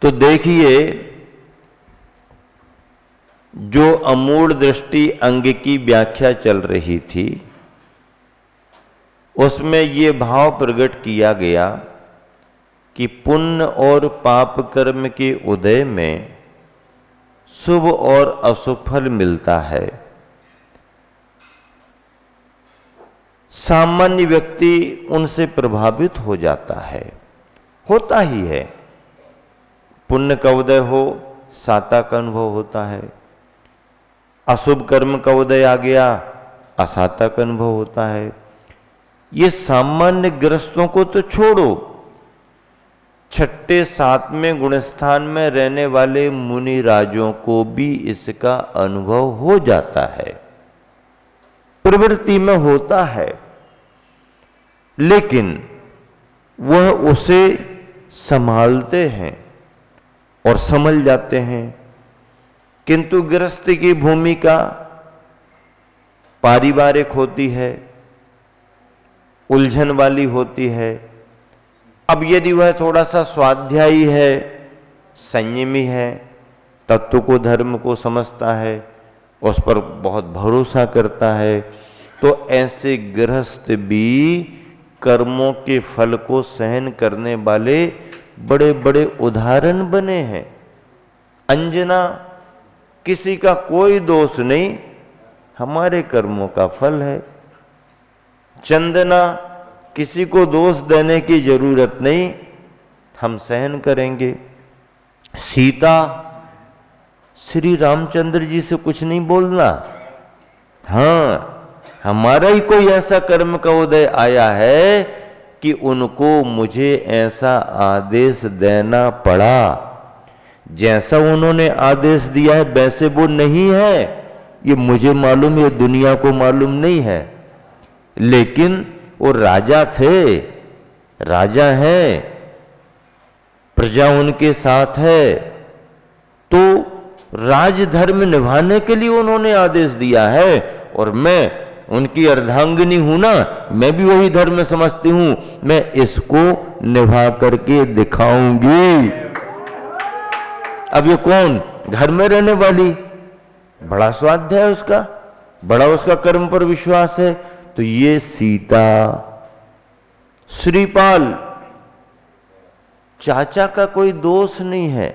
तो देखिए, जो अमूढ़ दृष्टि अंग की व्याख्या चल रही थी उसमें ये भाव प्रकट किया गया कि पुण्य और पाप कर्म के उदय में शुभ और अशुभ फल मिलता है। सामान्य व्यक्ति उनसे प्रभावित हो जाता है, होता ही है। पुण्य का उदय हो, साता का अनुभव होता है। अशुभ कर्म का उदय आ गया, असाता का अनुभव होता है। ये सामान्य ग्रस्तों को तो छोड़ो, छठे सातवें गुणस्थान में रहने वाले मुनि राजों को भी इसका अनुभव हो जाता है, प्रवृत्ति में होता है, लेकिन वह उसे संभालते हैं और समझ जाते हैं। किंतु गृहस्थ की भूमिका पारिवारिक होती है, उलझन वाली होती है। अब यदि वह थोड़ा सा स्वाध्यायी है, संयमी है, तत्व को धर्म को समझता है, उस पर बहुत भरोसा करता है, तो ऐसे गृहस्थ भी कर्मों के फल को सहन करने वाले बड़े बड़े उदाहरण बने हैं। अंजना, किसी का कोई दोष नहीं, हमारे कर्मों का फल है। चंदना, किसी को दोष देने की जरूरत नहीं, हम सहन करेंगे। सीता, श्री रामचंद्र जी से कुछ नहीं बोलना, हाँ, हमारा ही कोई ऐसा कर्म का उदय आया है कि उनको मुझे ऐसा आदेश देना पड़ा। जैसा उन्होंने आदेश दिया है वैसे वो नहीं है, ये मुझे मालूम, ये दुनिया को मालूम नहीं है, लेकिन वो राजा थे, राजा हैं, प्रजा उनके साथ है, तो राजधर्म निभाने के लिए उन्होंने आदेश दिया है। और मैं उनकी अर्धांगिनी हूं ना, मैं भी वही धर्म समझती हूं, मैं इसको निभा करके दिखाऊंगी। अब ये कौन? घर में रहने वाली, बड़ा स्वाध्याय है उसका, बड़ा उसका कर्म पर विश्वास है। तो ये सीता, श्रीपाल, चाचा का कोई दोष नहीं है।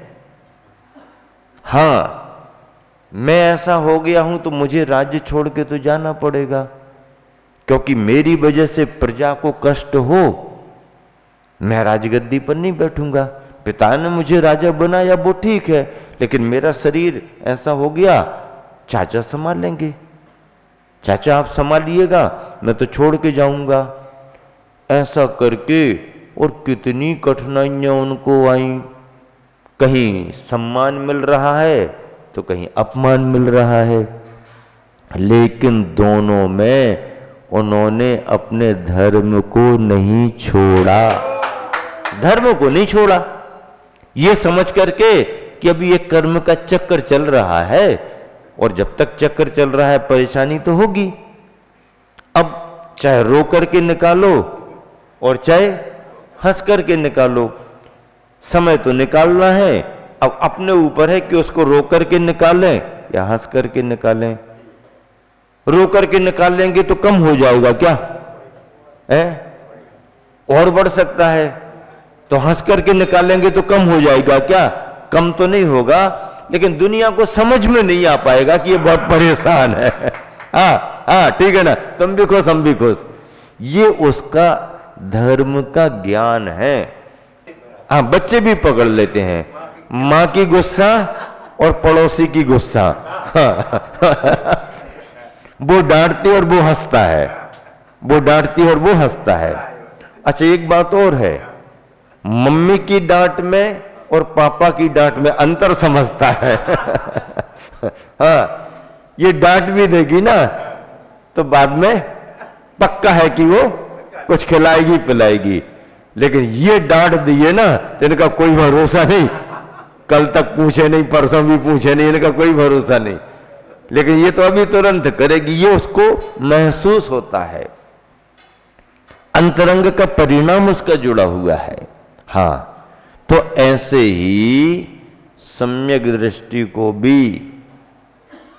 हां, मैं ऐसा हो गया हूं तो मुझे राज्य छोड़ के तो जाना पड़ेगा, क्योंकि मेरी वजह से प्रजा को कष्ट हो, मैं राजगद्दी पर नहीं बैठूंगा। पिता ने मुझे राजा बनाया वो ठीक है, लेकिन मेरा शरीर ऐसा हो गया, चाचा संभाल लेंगे, चाचा आप संभालिएगा, मैं तो छोड़ के जाऊंगा। ऐसा करके और कितनी कठिनाइयां उनको आई, कहीं सम्मान मिल रहा है तो कहीं अपमान मिल रहा है, लेकिन दोनों में उन्होंने अपने धर्म को नहीं छोड़ा, धर्म को नहीं छोड़ा। ये समझ करके कि अभी ये कर्म का चक्कर चल रहा है, और जब तक चक्कर चल रहा है परेशानी तो होगी। अब चाहे रो करके निकालो और चाहे हंस करके निकालो, समय तो निकालना है। अब अपने ऊपर है कि उसको रो करके निकालें या हंस करके निकालें। रो करके निकाल लेंगे तो कम हो जाएगा क्या है? और बढ़ सकता है। तो हंस करके निकालेंगे तो कम हो जाएगा क्या? कम तो नहीं होगा, लेकिन दुनिया को समझ में नहीं आ पाएगा कि ये बहुत परेशान है। हाँ, ठीक है ना, तुम भी खुश हम भी खुश। ये उसका धर्म का ज्ञान है। हाँ, बच्चे भी पकड़ लेते हैं, मां की गुस्सा और पड़ोसी की गुस्सा। वो डांटती और वो हंसता है, वो डांटती और वो हंसता है। अच्छा, एक बात और है, मम्मी की डांट में और पापा की डांट में अंतर समझता है। हाँ, ये डांट भी देगी ना तो बाद में पक्का है कि वो कुछ खिलाएगी पिलाएगी, लेकिन ये डांट दिए ना तो इनका कोई भरोसा नहीं, कल तक पूछे नहीं, परसों भी पूछे नहीं, इनका कोई भरोसा नहीं। लेकिन ये तो अभी तुरंत करेगी, ये उसको महसूस होता है, अंतरंग का परिणाम उसका जुड़ा हुआ है। हाँ, तो ऐसे ही सम्यक दृष्टि को भी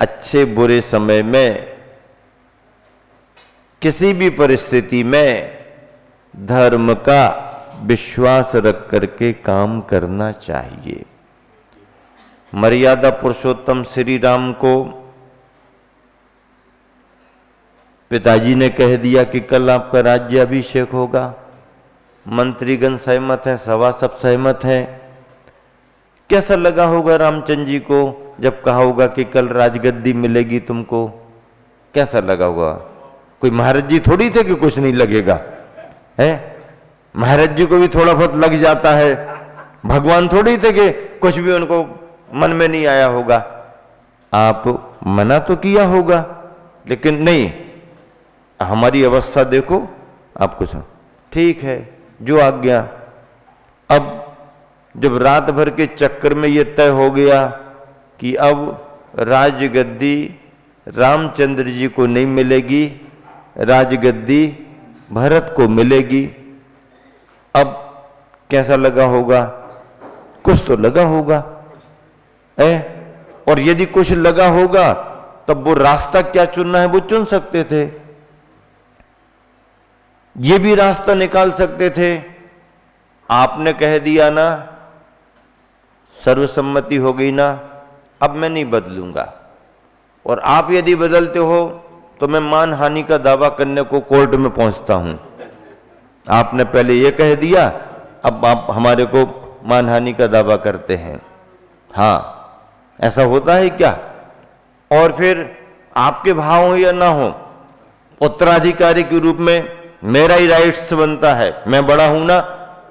अच्छे बुरे समय में, किसी भी परिस्थिति में धर्म का विश्वास रख करके काम करना चाहिए। मर्यादा पुरुषोत्तम श्री राम को पिताजी ने कह दिया कि कल आपका राज्याभिषेक होगा। मंत्रीगण सहमत हैं, सभा सब सहमत हैं। कैसा लगा होगा रामचंद्र जी को जब कहा होगा कि कल राजगद्दी मिलेगी तुमको? कैसा लगा होगा? कोई महाराज जी थोड़ी थे कि कुछ नहीं लगेगा, है? महाराज जी को भी थोड़ा बहुत लग जाता है। भगवान थोड़ी थे कि कुछ भी उनको मन में नहीं आया होगा। आप मना तो किया होगा, लेकिन नहीं, हमारी अवस्था देखो, आप कुछ ठीक है जो आज्ञा। अब जब रात भर के चक्कर में ये तय हो गया कि अब राजगद्दी रामचंद्र जी को नहीं मिलेगी, राजगद्दी भरत को मिलेगी, अब कैसा लगा होगा? कुछ तो लगा होगा, और यदि कुछ लगा होगा तब वो रास्ता क्या चुनना है वो चुन सकते थे, ये भी रास्ता निकाल सकते थे। आपने कह दिया ना, सर्वसम्मति हो गई ना, अब मैं नहीं बदलूंगा, और आप यदि बदलते हो तो मैं मानहानि का दावा करने को कोर्ट में पहुंचता हूं। आपने पहले ये कह दिया, अब आप हमारे को मानहानि का दावा करते हैं। हाँ, ऐसा होता है क्या? और फिर आपके भाव हो या ना हो, उत्तराधिकारी के रूप में मेरा ही राइट्स बनता है, मैं बड़ा हूं ना,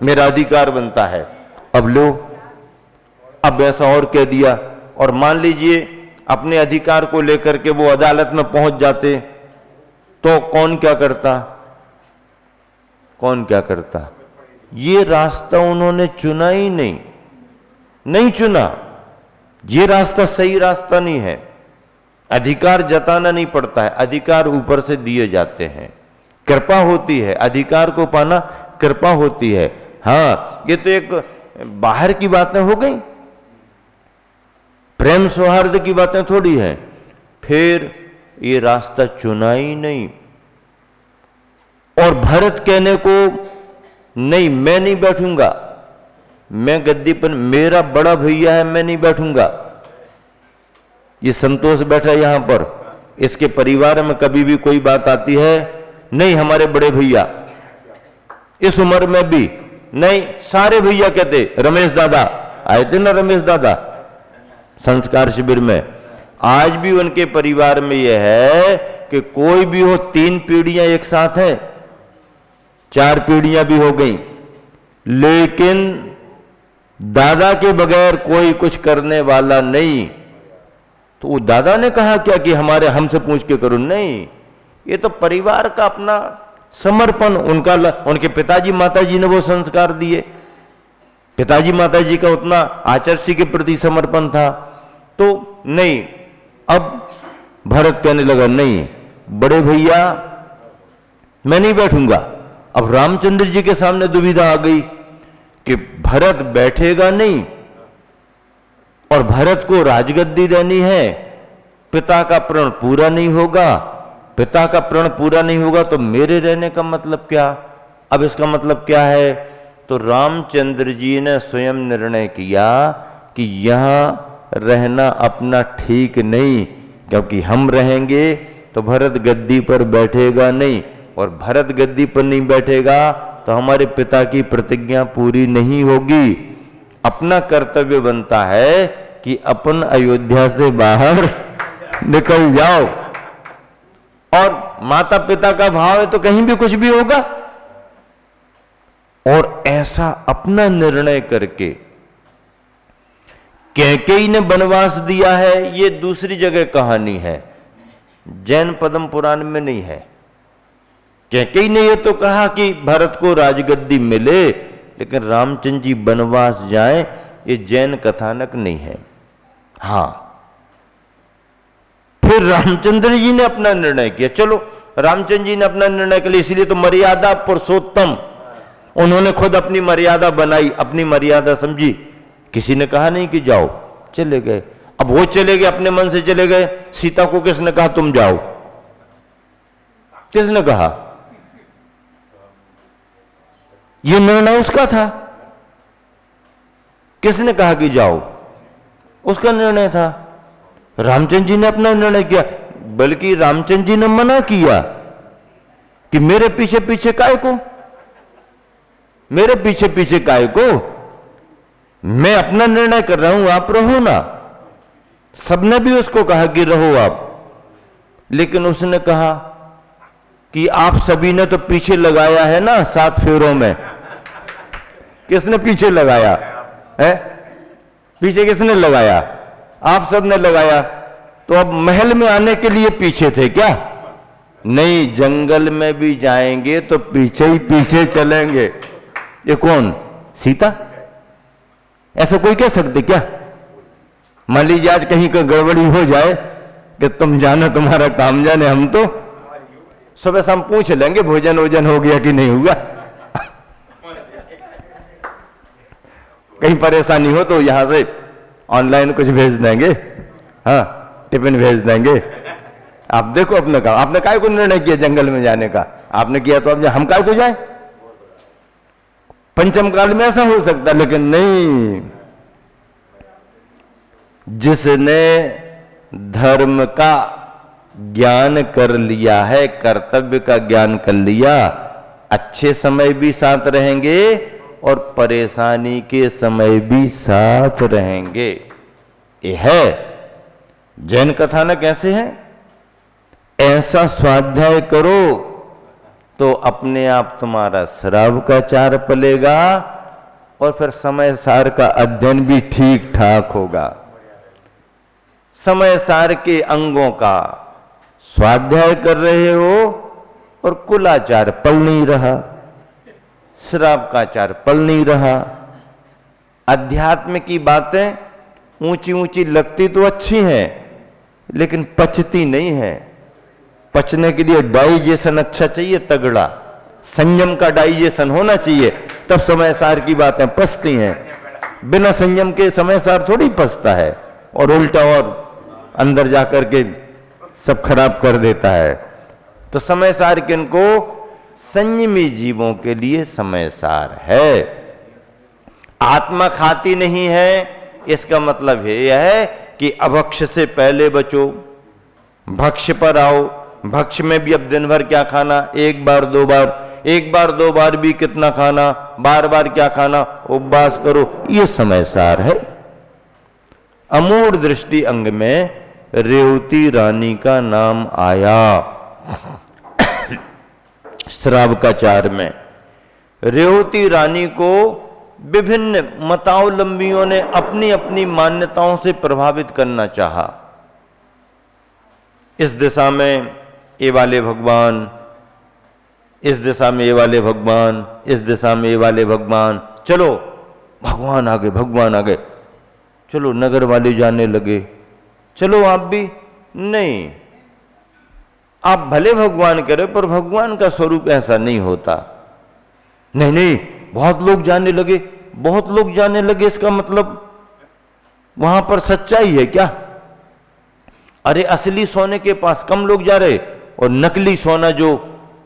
मेरा अधिकार बनता है। अब लो, अब ऐसा और कह दिया, और मान लीजिए अपने अधिकार को लेकर के वो अदालत में पहुंच जाते, तो कौन क्या करता? कौन क्या करता? ये रास्ता उन्होंने चुना ही नहीं चुना। ये रास्ता सही रास्ता नहीं है। अधिकार जताना नहीं पड़ता है, अधिकार ऊपर से दिए जाते हैं, कृपा होती है, अधिकार को पाना कृपा होती है। हाँ, ये तो एक बाहर की बातें हो गई, प्रेम सौहार्द की बातें थोड़ी है। फिर ये रास्ता चुना ही नहीं, और भरत कहने को नहीं, मैं नहीं बैठूंगा, मैं गद्दी पर, मेरा बड़ा भैया है, मैं नहीं बैठूंगा। ये संतोष बैठा यहां पर, इसके परिवार में कभी भी कोई बात आती है, नहीं हमारे बड़े भैया, इस उम्र में भी नहीं, सारे भैया कहते, रमेश दादा आए थे ना, रमेश दादा संस्कार शिविर में। आज भी उनके परिवार में यह है कि कोई भी हो, 3 पीढ़ियां एक साथ हैं, 4 पीढ़ियां भी हो गई, लेकिन दादा के बगैर कोई कुछ करने वाला नहीं। तो वो दादा ने कहा क्या कि हमारे हमसे पूछ के करो? नहीं, ये तो परिवार का अपना समर्पण, उनके पिताजी माताजी ने वो संस्कार दिए, पिताजी माताजी का उतना आचर्षी के प्रति समर्पण था। तो नहीं, अब भरत कहने लगा, नहीं बड़े भैया मैं नहीं बैठूंगा। अब रामचंद्र जी के सामने दुविधा आ गई कि भरत बैठेगा नहीं, और भरत को राजगद्दी देनी है, पिता का प्रण पूरा नहीं होगा, पिता का प्रण पूरा नहीं होगा तो मेरे रहने का मतलब क्या? अब इसका मतलब क्या है? तो रामचंद्र जी ने स्वयं निर्णय किया कि यहां रहना अपना ठीक नहीं, क्योंकि हम रहेंगे तो भरत गद्दी पर बैठेगा नहीं, और भरत गद्दी पर नहीं बैठेगा तो हमारे पिता की प्रतिज्ञा पूरी नहीं होगी। अपना कर्तव्य बनता है कि अपन अयोध्या से बाहर निकल जाओ, और माता पिता का भाव है तो कहीं भी कुछ भी होगा। और ऐसा अपना निर्णय करके कैकेयी ने वनवास दिया है, ये दूसरी जगह कहानी है, जैन पद्म पुराण में नहीं है। कैकेयी ने ये तो कहा कि भरत को राजगद्दी मिले, लेकिन रामचंद्र जी वनवास जाएं, ये जैन कथानक नहीं है। हां, फिर रामचंद्र जी ने अपना निर्णय किया। चलो, रामचंद्र जी ने अपना निर्णय किया, इसलिए तो मर्यादा पुरुषोत्तम उन्होंने खुद अपनी मर्यादा बनाई, अपनी मर्यादा समझी। किसी ने कहा नहीं कि जाओ, चले गए। अब वो चले गए, अपने मन से चले गए। सीता को किसने कहा तुम जाओ? किसने कहा? ये निर्णय उसका था। किसने कहा कि जाओ? उसका निर्णय था। रामचंद्र जी ने अपना निर्णय किया, बल्कि रामचंद्र जी ने मना किया कि मेरे पीछे पीछे काय को, मेरे पीछे पीछे काय को, मैं अपना निर्णय कर रहा हूं, आप रहो ना। सबने भी उसको कहा कि रहो आप, लेकिन उसने कहा कि आप सभी ने तो पीछे लगाया है ना 7 फेरों में। किसने पीछे लगाया है? पीछे किसने लगाया? आप सबने लगाया। तो अब महल में आने के लिए पीछे थे क्या? नहीं, जंगल में भी जाएंगे तो पीछे ही पीछे चलेंगे। ये कौन? सीता? ऐसा कोई कह सकते क्या? मान लीजिए आज कहीं कोई गड़बड़ी हो जाए कि तुम जानो तुम्हारा काम जाने, हम तो सुबह शाम पूछ लेंगे भोजन वोजन हो गया कि नहीं हुआ। कहीं परेशानी हो तो यहां से ऑनलाइन कुछ भेज देंगे, हाँ टिफिन भेज देंगे। आप देखो अपने काम। आपने काय को निर्णय किया जंगल में जाने का? आपने किया तो अब हम काय को जाए? पंचम काल में ऐसा हो सकता, लेकिन नहीं। जिसने धर्म का ज्ञान कर लिया है, कर्तव्य का ज्ञान कर लिया, अच्छे समय भी साथ रहेंगे और परेशानी के समय भी साथ रहेंगे। ये है जैन कथानक। ऐसे है, ऐसा स्वाध्याय करो तो अपने आप तुम्हारा श्राव का चार पलेगा और फिर समय सार का अध्ययन भी ठीक ठाक होगा। समय सार के अंगों का स्वाध्याय कर रहे हो और कुलाचार पल नहीं रहा, श्राव का चार पल नहीं रहा। अध्यात्म की बातें ऊंची ऊंची लगती तो अच्छी हैं, लेकिन पचती नहीं है। पचने के लिए डाइजेशन अच्छा चाहिए, तगड़ा संयम का डाइजेशन होना चाहिए, तब समय सार की बातें पचती हैं। बिना संयम के समय सार थोड़ी पचता है, और उल्टा और अंदर जाकर के सब खराब कर देता है। तो समय सार किनको? संयमी जीवों के लिए समय सार है। आत्मा खाती नहीं है, इसका मतलब यह है कि अभक्ष से पहले बचो, भक्ष पर आओ। भक्ष में भी अब दिन भर क्या खाना? एक बार दो बार, एक बार दो बार भी कितना खाना, बार बार क्या खाना, उपवास करो, ये समय सार है। अमूढ़ दृष्टि अंग में रेवती रानी का नाम आया श्राव का चार में। रेवती रानी को विभिन्न मतावलंबियों ने अपनी अपनी मान्यताओं से प्रभावित करना चाहा। इस दिशा में ये वाले भगवान, इस दिशा में ये वाले भगवान, इस दिशा में ये वाले भगवान, चलो भगवान आगे, भगवान आगे। चलो नगर वाले जाने लगे, चलो आप भी। नहीं, आप भले भगवान करें पर भगवान का स्वरूप ऐसा नहीं होता। नहीं नहीं, बहुत लोग जाने लगे, बहुत लोग जाने लगे, इसका मतलब वहां पर सच्चाई है क्या? अरे असली सोने के पास कम लोग जा रहे, और नकली सोना जो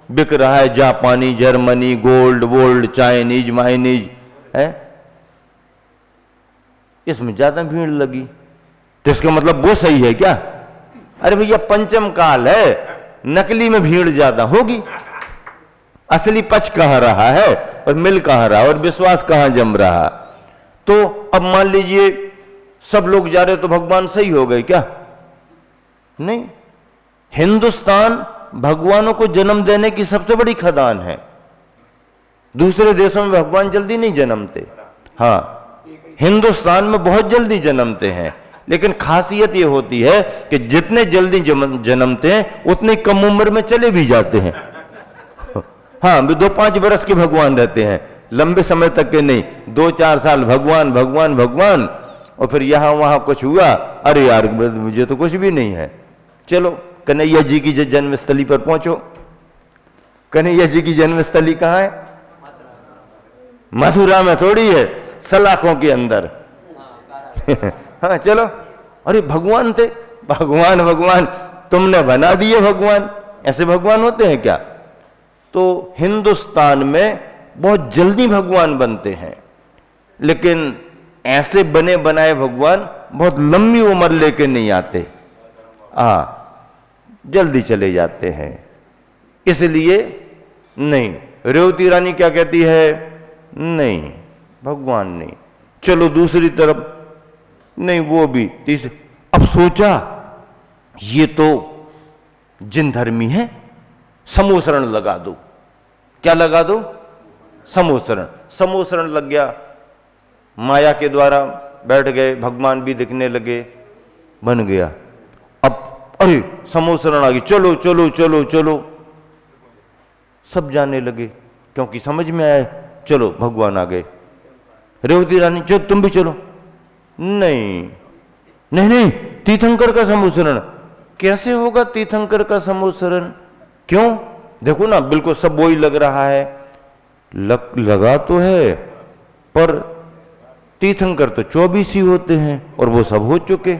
बिक रहा है, जापानी, जर्मनी, गोल्ड वोल्ड, चाइनीज, माइनीज है, इसमें ज्यादा भीड़ लगी। तो इसका मतलब वो सही है क्या? अरे भैया पंचम काल है, नकली में भीड़ ज्यादा होगी, असली पच कहां रहा है और मिल कहां रहा और विश्वास कहां जम रहा? तो अब मान लीजिए सब लोग जा रहे तो भगवान सही हो गए क्या? नहीं। हिंदुस्तान भगवानों को जन्म देने की सबसे बड़ी खदान है। दूसरे देशों में भगवान जल्दी नहीं जन्मते, हाँ हिंदुस्तान में बहुत जल्दी जन्मते हैं। लेकिन खासियत यह होती है कि जितने जल्दी जन्मते हैं उतने कम उम्र में चले भी जाते हैं। हाँ, 2-5 बरस के भगवान रहते हैं, लंबे समय तक के नहीं। 2-4 साल भगवान भगवान भगवान, और फिर यहां वहां कुछ हुआ, अरे यार मुझे तो कुछ भी नहीं है, चलो कन्हैया जी की जन्मस्थली पर पहुंचो। कन्हैया जी की जन्मस्थली कहां है? मथुरा में थोड़ी है, सलाखों के अंदर। हाँ चलो, अरे भगवान थे, भगवान भगवान तुमने बना दिए भगवान। ऐसे भगवान होते हैं क्या? तो हिंदुस्तान में बहुत जल्दी भगवान बनते हैं, लेकिन ऐसे बने बनाए भगवान बहुत लंबी उम्र लेके नहीं आते, जल्दी चले जाते हैं। इसलिए नहीं, रेवती रानी क्या कहती है? नहीं, भगवान नहीं। चलो दूसरी तरफ, नहीं वो भी तीसरी। अब सोचा ये तो जिन धर्मी है, समूह शरण लगा दो। क्या लगा दो? समूह शरण। समूह शरण लग गया, माया के द्वारा बैठ गए, भगवान भी दिखने लगे, बन गया। अब अरे समूह शरण आ गई, चलो चलो चलो चलो, सब जाने लगे क्योंकि समझ में आया, चलो भगवान आ गए। रेवती रानी चलो तुम भी चलो। नहीं नहीं नहीं, तीर्थंकर का समूह शरण कैसे होगा? तीर्थंकर का समूह शरण क्यों? देखो ना, बिल्कुल सब वही लग रहा है। लगा तो है, पर तीर्थंकर तो 24 ही होते हैं और वो सब हो चुके,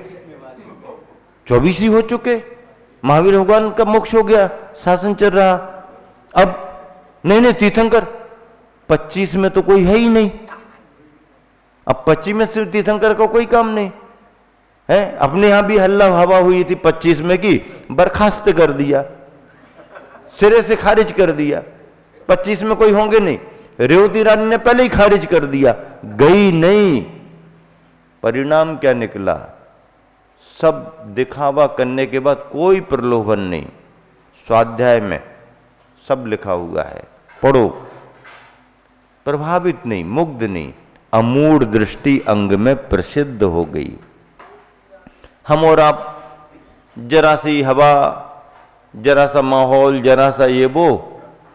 24 ही हो चुके। महावीर भगवान का मोक्ष हो गया, शासन चल रहा। अब नहीं नहीं, तीर्थंकर 25 में तो कोई है ही नहीं। अब 25 में सिर्फ तीर्थंकर का कोई काम नहीं है। अपने यहां भी हल्ला हवा हुई थी 25 में की, बर्खास्त कर दिया, सिरे से खारिज कर दिया। 25 में कोई होंगे नहीं। रेवती रानी ने पहले ही खारिज कर दिया, गई नहीं। परिणाम क्या निकला? सब दिखावा करने के बाद कोई प्रलोभन नहीं। स्वाध्याय में सब लिखा हुआ है, पढ़ो। प्रभावित नहीं, मुग्ध नहीं, अमूढ़ दृष्टि अंग में प्रसिद्ध हो गई। हम और आप जरा सी हवा, जरा सा माहौल, जरा सा ये वो,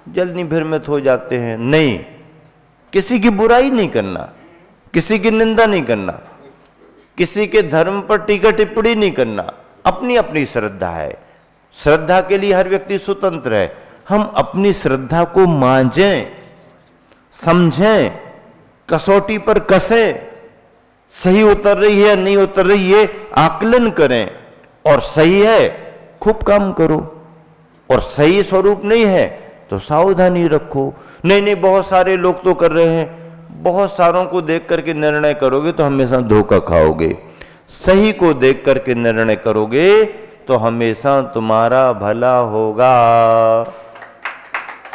जल्दी भ्रमित हो जाते हैं। नहीं, किसी की बुराई नहीं करना, किसी की निंदा नहीं करना, किसी के धर्म पर टीका टिप्पणी नहीं करना। अपनी अपनी श्रद्धा है, श्रद्धा के लिए हर व्यक्ति स्वतंत्र है। हम अपनी श्रद्धा को मांझें, समझें, कसौटी पर कसें, सही उतर रही है नहीं उतर रही है आकलन करें, और सही है खूब काम करो, और सही स्वरूप नहीं है तो सावधानी रखो। नहीं नहीं, बहुत सारे लोग तो कर रहे हैं, बहुत सारों को देख करके निर्णय करोगे तो हमेशा धोखा खाओगे। सही को देख करके निर्णय करोगे तो हमेशा तुम्हारा भला होगा,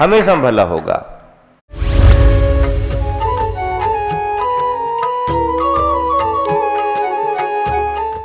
हमेशा भला होगा।